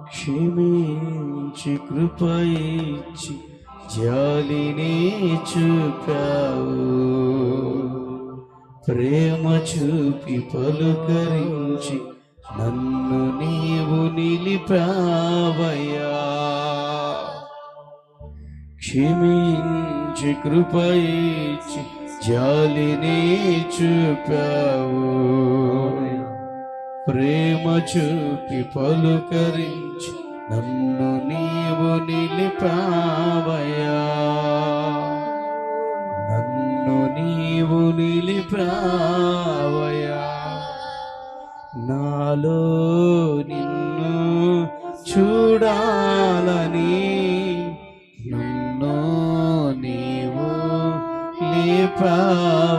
క్షమించి కృప ఇచ్చి జాలిని చూపావు. ప్రేమ చూపి పలుకరించి నన్ను నీవు నిలిపావయ్యా. క్షమించి కృప ఇచ్చి జాలిని చూపావు. ప్రేమ చూపి పలుకరించి నన్ను నీవు నిలిపావయ్యా. నన్ను నీవు నిలిపావయ్యా. నాలో నిన్ను చూడాలని నన్ను నీవు లేపావయ్యా.